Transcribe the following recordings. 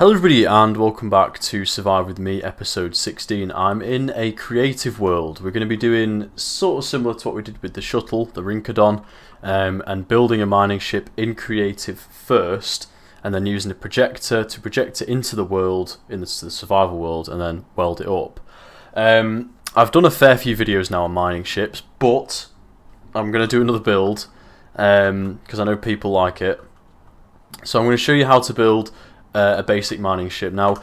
Hello everybody and welcome back to Survive With Me episode 16. I'm in a creative world. We're going to be doing sort of similar to what we did with the shuttle, the Rincodon, and building a mining ship in creative first and then using a projector to project it into the world, the survival world, and then weld it up. I've done a fair few videos now on mining ships, but I'm going to do another build because I know people like it. So I'm going to show you how to build a basic mining ship. Now,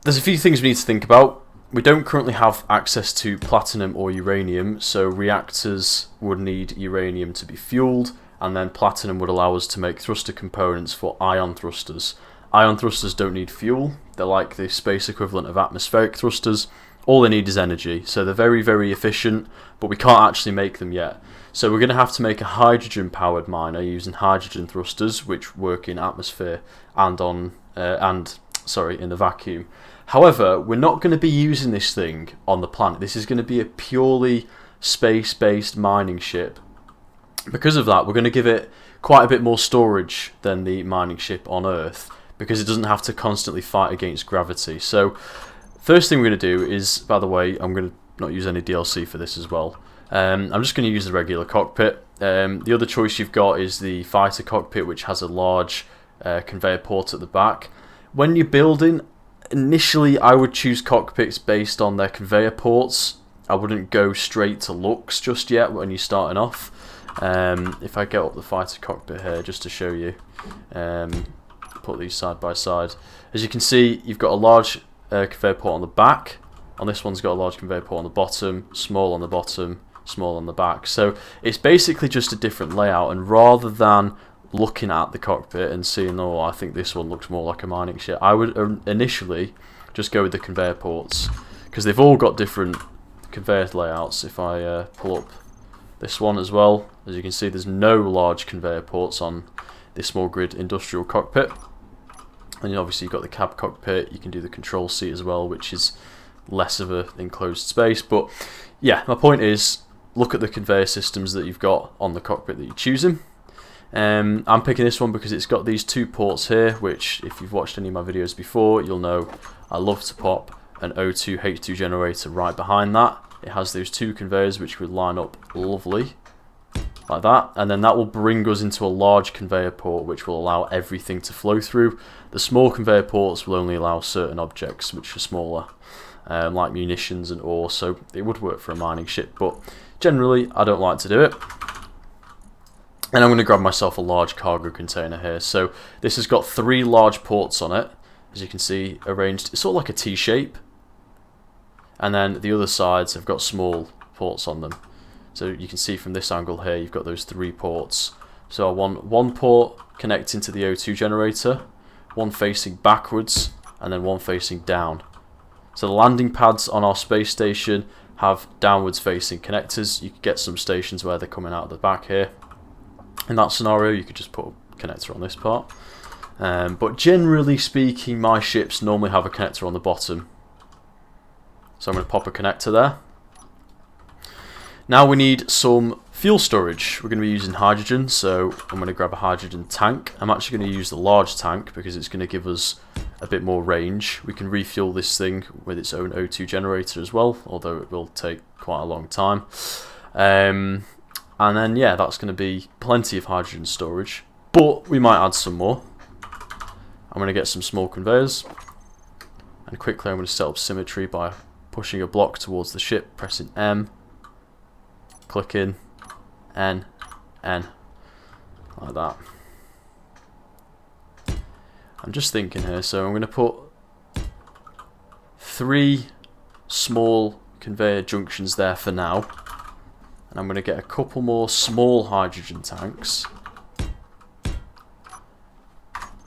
there's a few things we need to think about. We don't currently have access to platinum or uranium, so reactors would need uranium to be fueled, and then platinum would allow us to make thruster components for ion thrusters. Ion thrusters don't need fuel. They're like the space equivalent of atmospheric thrusters. All they need is energy, so they're very, very efficient, but we can't actually make them yet. So we're going to have to make a hydrogen-powered miner using hydrogen thrusters, which work in atmosphere and in the vacuum. However, we're not going to be using this thing on the planet. This is going to be a purely space-based mining ship. Because of that, we're going to give it quite a bit more storage than the mining ship on Earth, because it doesn't have to constantly fight against gravity. So, first thing we're going to do is, by the way, I'm going to not use any DLC for this as well. I'm just going to use the regular cockpit. The other choice you've got is the fighter cockpit, which has a large conveyor port at the back. When you're building, initially I would choose cockpits based on their conveyor ports. I wouldn't go straight to looks just yet when you're starting off. If I get up the fighter cockpit here just to show you, put these side by side. As you can see, you've got a large conveyor port on the back. On this one's got a large conveyor port on the bottom, small on the bottom, small on the back. So it's basically just a different layout, and rather than looking at the cockpit and seeing, oh, I think this one looks more like a mining ship, I would initially just go with the conveyor ports, because they've all got different conveyor layouts. If I pull up this one as well, as you can see, there's no large conveyor ports on this small grid industrial cockpit. And obviously you've got the cab cockpit, you can do the control seat as well, which is less of an enclosed space. But yeah, my point is, look at the conveyor systems that you've got on the cockpit that you're choosing. I'm picking this one because it's got these two ports here, which if you've watched any of my videos before, you'll know I love to pop an O2 H2 generator right behind that. It has those two conveyors which would line up lovely like that, and then that will bring us into a large conveyor port which will allow everything to flow through. The small conveyor ports will only allow certain objects which are smaller, like munitions and ore, so it would work for a mining ship, but generally I don't like to do it. And I'm going to grab myself a large cargo container here. So this has got three large ports on it, as you can see, arranged. It's sort of like a T shape, and then the other sides have got small ports on them. So you can see from this angle here, you've got those three ports. So I want one port connecting to the O2 generator, one facing backwards, and then one facing down. So the landing pads on our space station have downwards facing connectors. You could get some stations where they're coming out of the back here. In that scenario, you could just put a connector on this part. But generally speaking, my ships normally have a connector on the bottom. So I'm going to pop a connector there. Now we need some fuel storage. We're going to be using hydrogen, so I'm going to grab a hydrogen tank. I'm actually going to use the large tank because it's going to give us a bit more range. We can refuel this thing with its own O2 generator as well, although it will take quite a long time. And then yeah, that's going to be plenty of hydrogen storage, but we might add some more. I'm going to get some small conveyors, and quickly I'm going to set up symmetry by pushing a block towards the ship, pressing M, clicking N, N, like that. I'm just thinking here, so I'm going to put three small conveyor junctions there for now. And I'm going to get a couple more small hydrogen tanks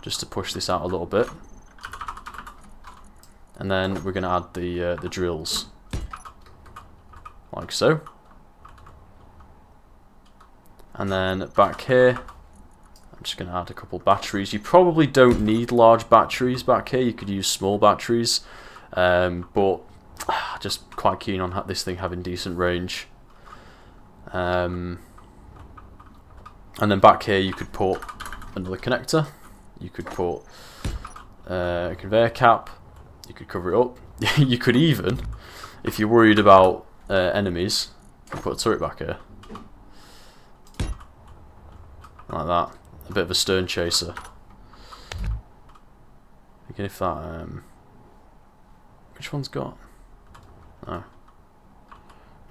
just to push this out a little bit. And then we're going to add the drills, like so. And then back here, I'm just going to add a couple batteries. You probably don't need large batteries back here. You could use small batteries, but just quite keen on this thing having decent range. And then back here you could put another connector. You could put conveyor cap. You could cover it up. You could even, if you're worried about enemies, put a turret back here. Like that. A bit of a stern chaser. Thinking if that... which one's got? No.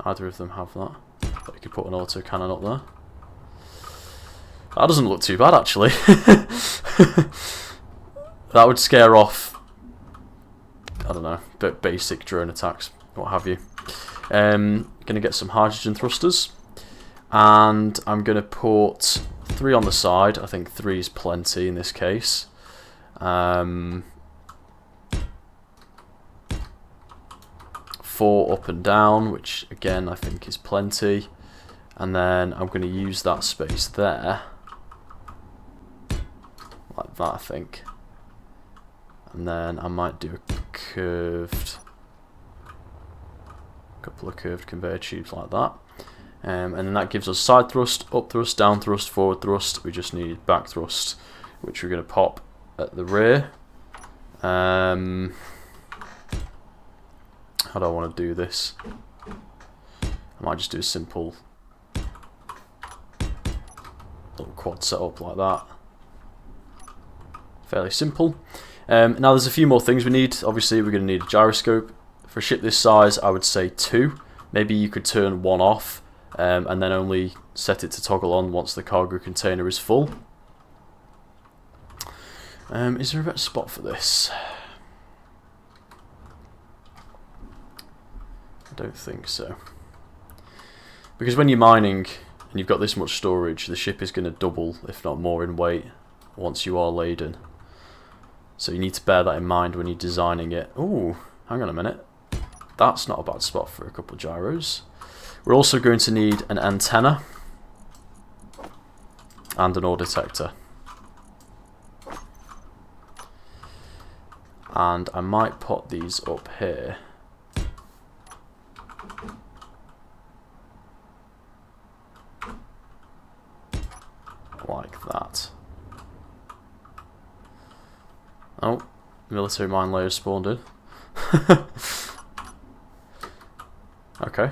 Neither of them have that. But you could put an auto cannon up there. That doesn't look too bad, actually. That would scare off, I don't know, bit basic drone attacks, what have you. Gonna get some hydrogen thrusters, and I'm gonna put 3 on the side. I think 3 is plenty in this case. 4 up and down, which again I think is plenty. And then I'm going to use that space there, like that I think. And then I might do a couple of curved conveyor tubes like that. And then that gives us side thrust, up thrust, down thrust, forward thrust. We just need back thrust, which we're going to pop at the rear. How do I want to do this? I might just do a simple little quad setup like that. Fairly simple. Now there's a few more things we need. Obviously we're going to need a gyroscope. For a ship this size I would say 2. Maybe you could turn 1 off and then only set it to toggle on once the cargo container is full. Is there a better spot for this? I don't think so. Because when you're mining and you've got this much storage, the ship is going to double, if not more, in weight once you are laden. So you need to bear that in mind when you're designing it. Ooh, hang on a minute. That's not a bad spot for a couple of gyros. We're also going to need an antenna and an ore detector. And I might put these up here. Like that. Oh, military mine layer spawned in. Okay.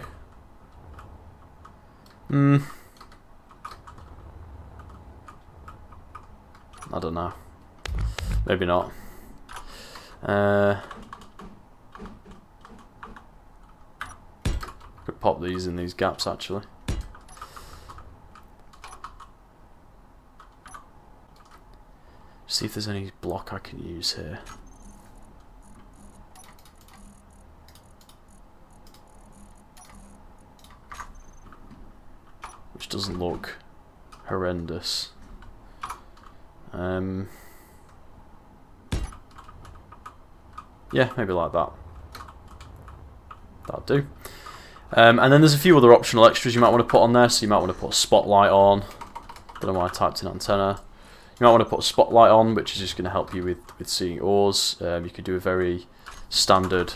I don't know. Maybe not. Could pop these in these gaps actually. See if there's any block I can use here. Which doesn't look horrendous. Yeah, maybe like that. That'll do. And then there's a few other optional extras you might want to put on there. So you might want to put a spotlight on. Don't know why I typed in antenna. You might want to put a spotlight on, which is just going to help you with seeing ores. You could do a very standard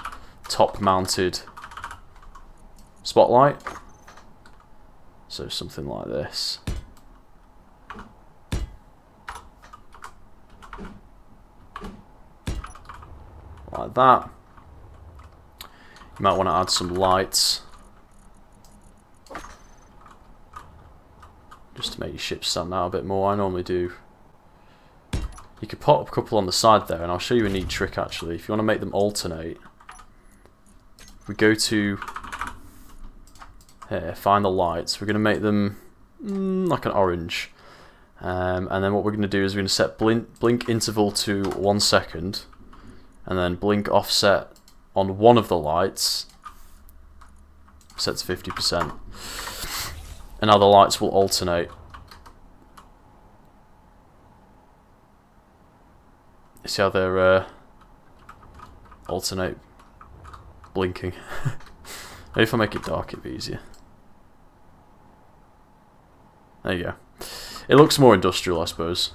top-mounted spotlight. So something like this. Like that. You might want to add some lights. Just to make your ship stand out a bit more. I normally do. You could put a couple on the side there, and I'll show you a neat trick actually. If you want to make them alternate, we go to here, find the lights. We're going to make them like an orange. And then what we're going to do is we're going to set blink interval to 1 second, and then blink offset on one of the lights, set to 50%. And now the lights will alternate. See how they're alternate blinking. Maybe if I make it dark it'd be easier. There you go. It looks more industrial, I suppose.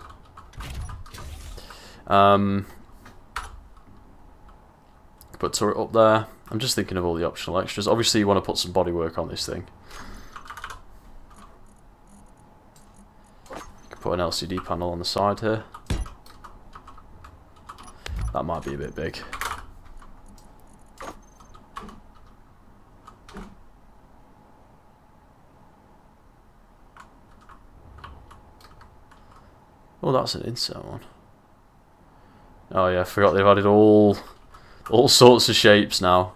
Put turret up there. I'm just thinking of all the optional extras. Obviously you want to put some bodywork on this thing. You can put an LCD panel on the side here. That might be a bit big. Oh, that's an insert one. Oh yeah, I forgot they've added all sorts of shapes now.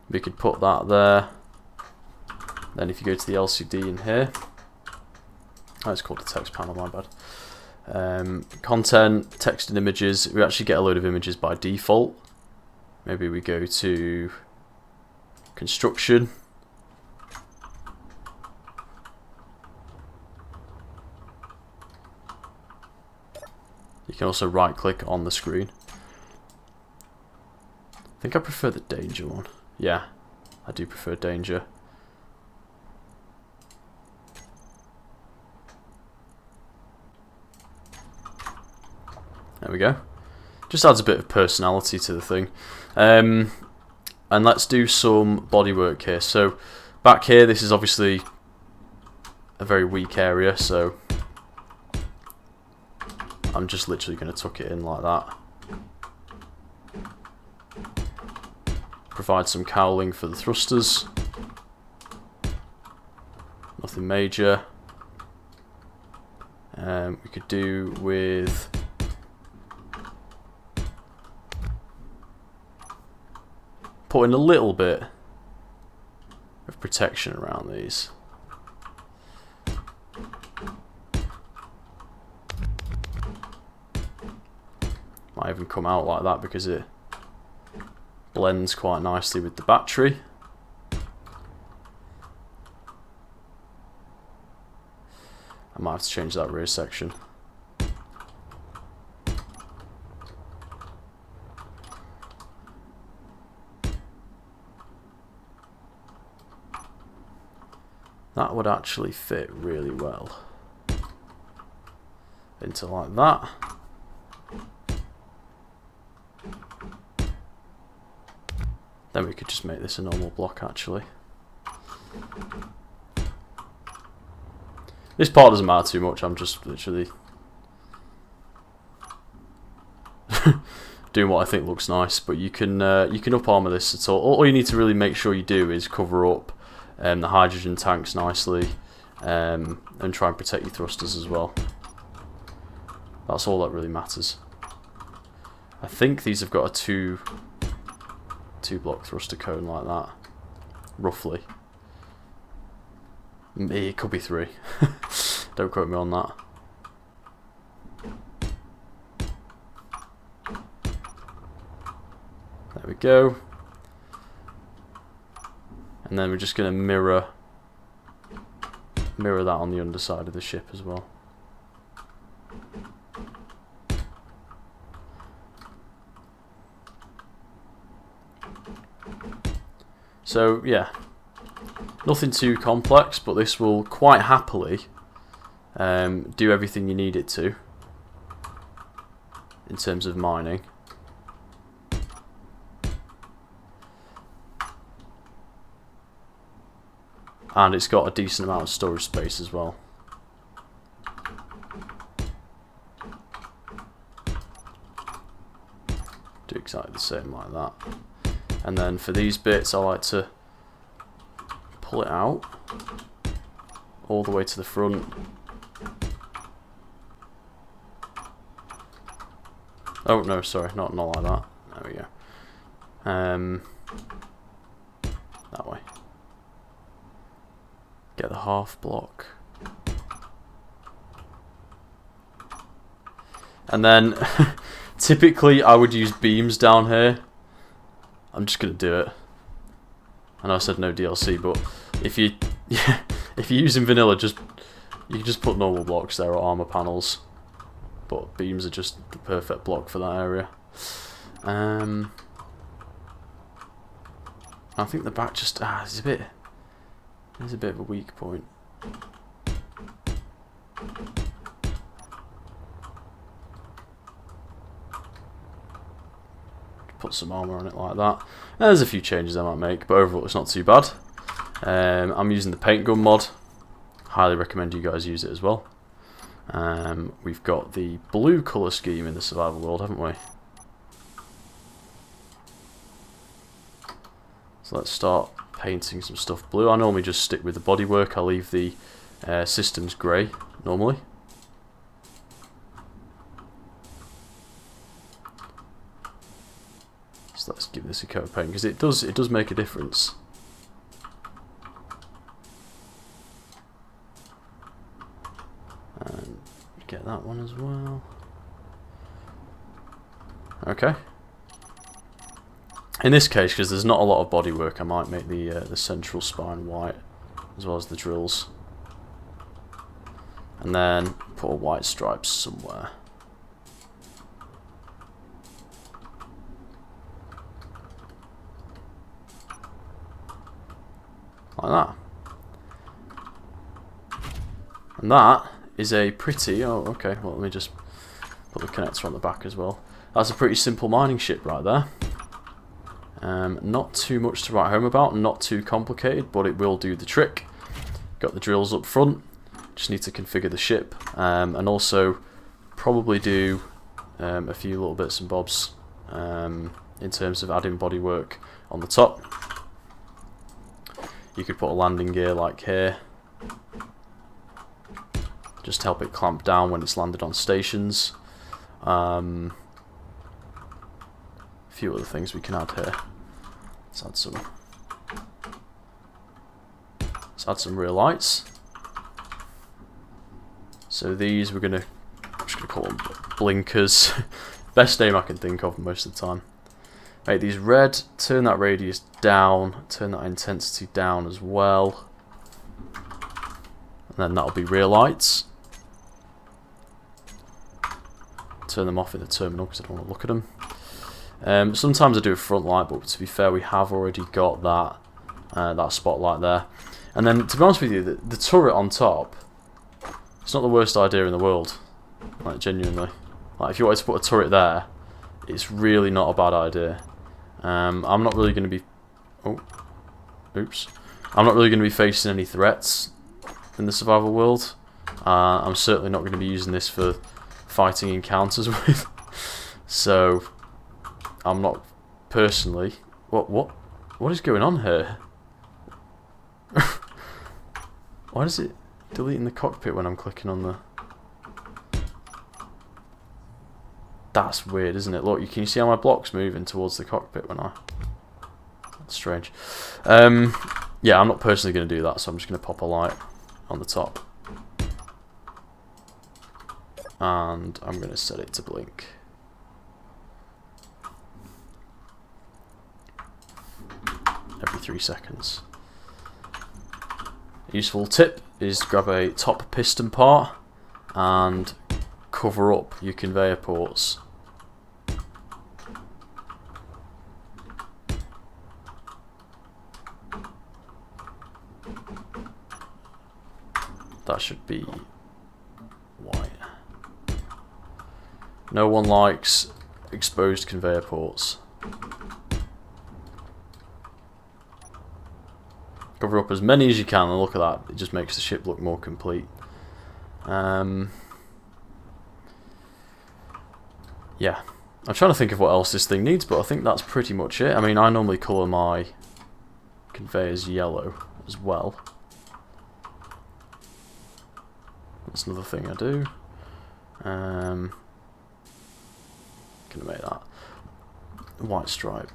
We could put that there. Then if you go to the LCD in here, oh, it's called the text panel, my bad. Content, text and images. We actually get a load of images by default. Maybe we go to construction. You can also right click on the screen. I think I prefer the danger one. Yeah, I do prefer danger. There we go. Just adds a bit of personality to the thing. And let's do some bodywork here. So back here, this is obviously a very weak area, so I'm just literally going to tuck it in like that. Provide some cowling for the thrusters. Nothing major. We could do with putting a little bit of protection around these. Might even come out like that because it blends quite nicely with the battery. I might have to change that rear section. That would actually fit really well into like that. Then we could just make this a normal block actually. This part doesn't matter too much, I'm just literally doing what I think looks nice, but you can up armor this at all. All you need to really make sure you do is cover up the hydrogen tanks nicely, and try and protect your thrusters as well. That's all that really matters. I think these have got a two block thruster cone like that, roughly. It could be 3. Don't quote me on that. There we go. And then we're just going to mirror that on the underside of the ship as well. So yeah, nothing too complex, but this will quite happily do everything you need it to in terms of mining. And it's got a decent amount of storage space as well. Do exactly the same like that. And then for these bits, I like to pull it out all the way to the front. Oh no, sorry, not like that. There we go. That way. Get the half block. And then typically I would use beams down here. I'm just gonna do it. I know I said no DLC, but if you if you're using vanilla, you can just put normal blocks there or armor panels. But beams are just the perfect block for that area. I think the back just is a bit. There's a bit of a weak point. Put some armour on it like that. There's a few changes I might make, but overall it's not too bad. I'm using the paint gun mod. Highly recommend you guys use it as well. We've got the blue colour scheme in the survival world, haven't we? So let's start painting some stuff blue. I normally just stick with the bodywork. I'll leave the systems grey normally. So let's give this a coat of paint because it does make a difference. And get that one as well. Okay. In this case, because there's not a lot of bodywork, I might make the central spine white, as well as the drills, and then put a white stripe somewhere. Like that. And that is a pretty... Oh, okay, well, let me just put the connector on the back as well. That's a pretty simple mining ship right there. Not too much to write home about, not too complicated, but it will do the trick. Got the drills up front, just need to configure the ship, and also probably do a few little bits and bobs in terms of adding bodywork on the top. You could put a landing gear like here, just to help it clamp down when it's landed on stations. A few other things we can add here. Let's add some rear lights. So these I'm just gonna call them blinkers. Best name I can think of most of the time. Make these red, turn that radius down, turn that intensity down as well. And then that'll be rear lights. Turn them off in the terminal because I don't want to look at them. Sometimes I do a front light, but to be fair, we have already got that spotlight there. And then, to be honest with you, the turret on top, it's not the worst idea in the world. Like, genuinely. Like, if you wanted to put a turret there, it's really not a bad idea. I'm not really going to be... Oh, oops. I'm not really going to be facing any threats in the survival world. I'm certainly not going to be using this for fighting encounters with. So... I'm not personally... What is going on here? Why is it deleting the cockpit when I'm clicking on the... That's weird, isn't it? Look, can you see how my block's moving towards the cockpit when I... That's strange. Yeah, I'm not personally going to do that, so I'm just going to pop a light on the top. And I'm going to set it to blink. Every 3 seconds. A useful tip is to grab a top piston part and cover up your conveyor ports. That should be white. No one likes exposed conveyor ports. Cover up as many as you can, and look at that, it just makes the ship look more complete. Yeah, I'm trying to think of what else this thing needs, but I think that's pretty much it. I mean, I normally colour my conveyors yellow as well. That's another thing I do. Gonna make that a white stripe.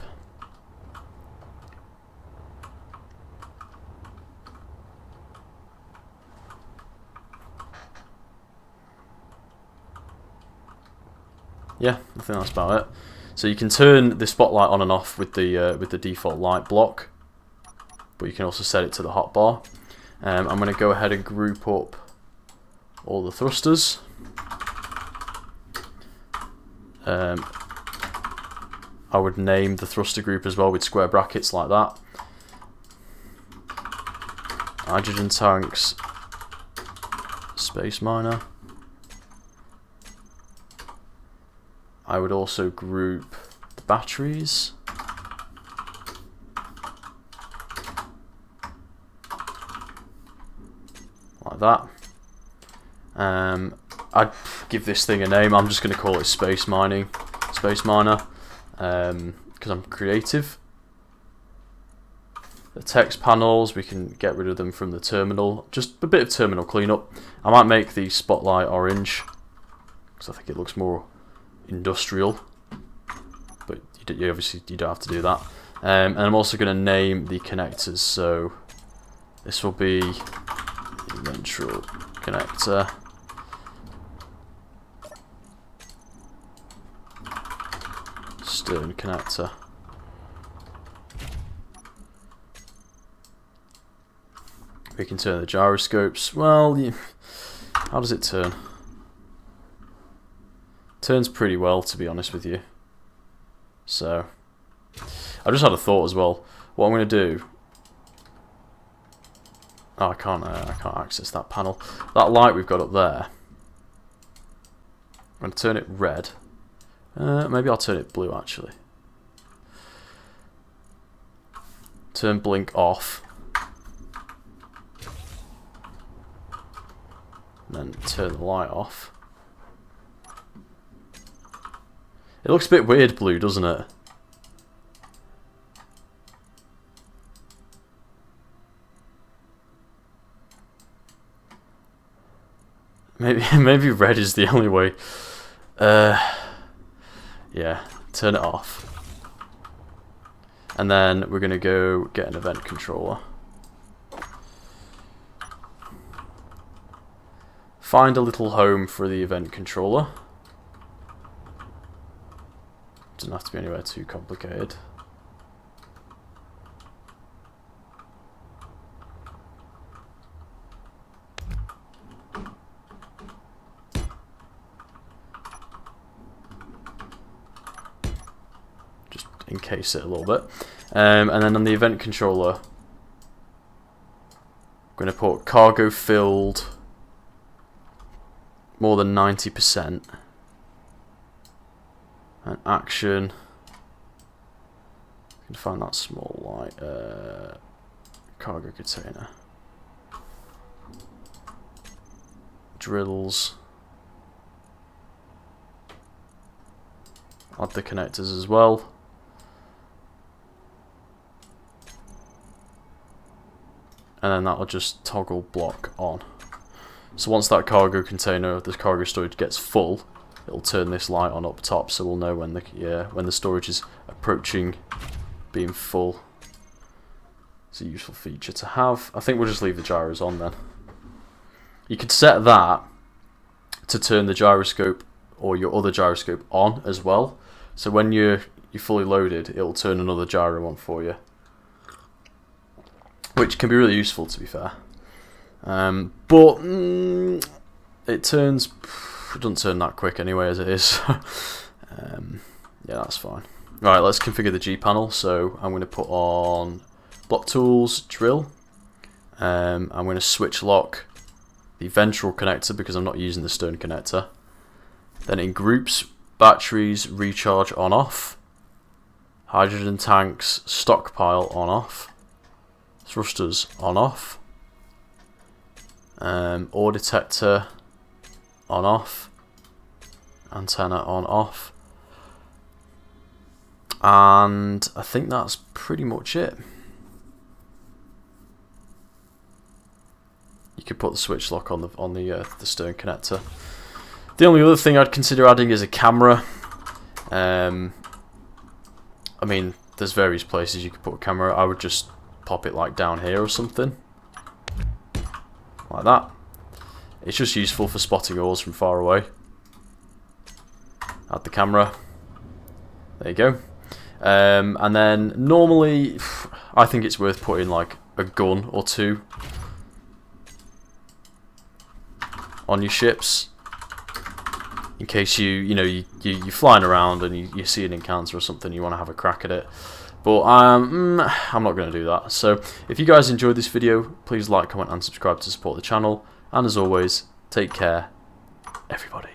Yeah, I think that's about it. So you can turn the spotlight on and off with the default light block, but you can also set it to the hotbar. I'm going to go ahead and group up all the thrusters. I would name the thruster group as well with square brackets like that. Hydrogen tanks, space miner. I would also group the batteries. Like that. I'd give this thing a name. I'm just going to call it Space Miner, because I'm creative. The text panels, we can get rid of them from the terminal. Just a bit of terminal cleanup. I might make the spotlight orange, because I think it looks more industrial. But you obviously you don't have to do that. And I'm also going to name the connectors. So this will be ventral connector. Stern connector. We can turn the gyroscopes. Well, how does it turn? Turns pretty well, to be honest with you. So, I just had a thought as well. What I'm going to do. Oh, I can't access that panel. That light we've got up there. I'm going to turn it red. Maybe I'll turn it blue actually. Turn blink off. And then turn the light off. It looks a bit weird blue, doesn't it? Maybe red is the only way. Yeah, turn it off. And then we're going to go get an event controller. Find a little home for the event controller. Doesn't have to be anywhere too complicated. Just encase it a little bit. And then on the event controller, I'm going to put cargo filled more than 90%. And action. You can find that small light cargo container. Drills. Add the connectors as well. And then that'll just toggle block on. So once that cargo container, this cargo storage gets full, it'll turn this light on up top, so we'll know when the storage is approaching being full. It's a useful feature to have. I think we'll just leave the gyros on then. You could set that to turn the gyroscope or your other gyroscope on as well. So when you're fully loaded, it'll turn another gyro on for you, which can be really useful, to be fair. But it doesn't turn that quick anyway as it is. Yeah, that's fine. Right, let's configure the G panel. So I'm going to put on block tools, drill. I'm going to switch lock the ventral connector because I'm not using the stern connector. Then in groups, batteries, recharge on off. Hydrogen tanks, stockpile on off. Thrusters on off. Ore detector on off. Antenna on off. And I think that's pretty much it. You could put the switch lock on the stern connector. The only other thing I'd consider adding is a camera. I mean, there's various places you could put a camera. I would just pop it like down here or something. Like that. It's just useful for spotting ores from far away. Add the camera. There you go. And then normally, I think it's worth putting like a gun or two on your ships, in case you're flying around and you see an encounter or something, you want to have a crack at it. But I'm not going to do that. So if you guys enjoyed this video, please like, comment and subscribe to support the channel. And as always, take care, everybody.